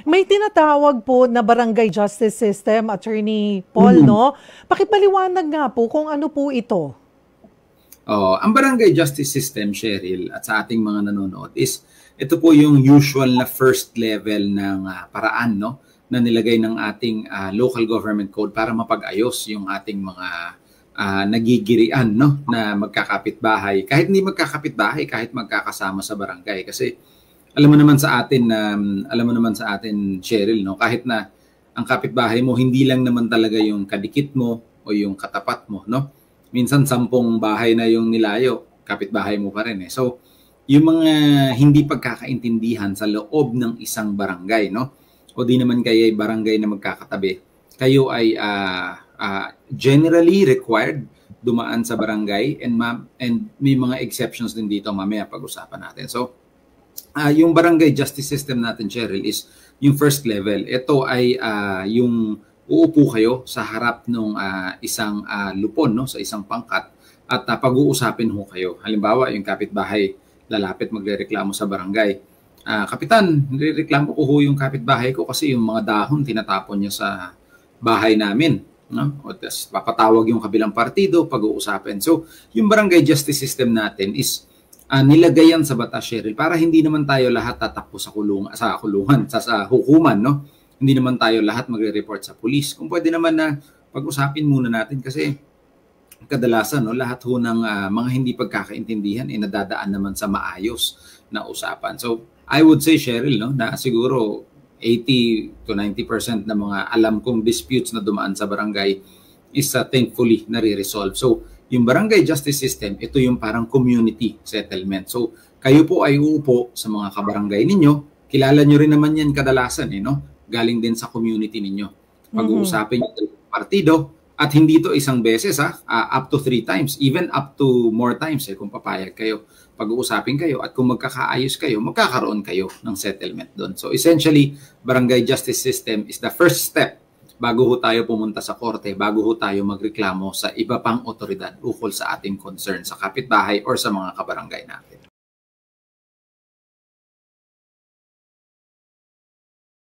May tinatawag po na barangay justice system, Attorney Paul, Mhm. no? Pakipaliwanag nga po kung ano po ito. Oh, ang barangay justice system, Cheryl, at sa ating mga nanonood is ito po yung usual na first level ng paraan, no, na nilagay ng ating local government code para mapag-ayos yung ating mga nagigirian, no, na magkakapitbahay. Kahit hindi magkakapitbahay, kahit magkakasama sa barangay, kasi alam mo naman sa atin na Cheryl, no, kahit na ang kapitbahay mo hindi lang naman talaga yung kadikit mo o yung katapat mo, no, minsan 10 bahay na yung nilayo, kapitbahay mo pa rin eh. So, yung mga hindi pagkakaintindihan sa loob ng isang barangay, no? O di naman kayo ay barangay na magkakatabi, kayo ay generally required dumaan sa barangay, and may mga exceptions din dito, mamaya pag-usapan natin. So, yung barangay justice system natin, Cheryl, is yung first level. Ito ay yung uupo kayo sa harap ng isang lupon, no, sa isang pangkat, at pag-uusapin ho kayo. Halimbawa, yung kapitbahay lalapit magrereklamo sa barangay. Kapitan, nirereklamo ko ho yung kapitbahay ko kasi yung mga dahon tinatapon niya sa bahay namin. No? O tas papatawag yung kabilang partido, pag-uusapin. So, yung barangay justice system natin is nilagay yan sa batas, Cheryl, para hindi naman tayo lahat tatakbo sa hukuman, no? Hindi naman tayo lahat magre-report sa police. Kung pwede naman na pag-usapin muna natin, kasi kadalasan, no, lahat ho ng mga hindi pagkakaintindihan ay nadadaan naman sa maayos na usapan. So, I would say, Cheryl, no, na siguro 80 to 90% na mga alam kong disputes na dumaan sa barangay is thankfully nare-resolve. So, yung barangay justice system, ito yung parang community settlement. So, kayo po ay uupo sa mga kabarangay ninyo. Kilala nyo rin naman yan kadalasan, eh, no? Galing din sa community ninyo. Pag-uusapin yung partido, at hindi to isang beses, up to 3 times, even up to more times, kung papayag kayo. Pag-uusapin kayo, at kung magkakaayos kayo, magkakaroon kayo ng settlement doon. So essentially, barangay justice system is the first step bago ho tayo pumunta sa korte, bago ho tayo magreklamo sa iba pang otoridad ukol sa ating concern sa kapitbahay or sa mga kabarangay natin.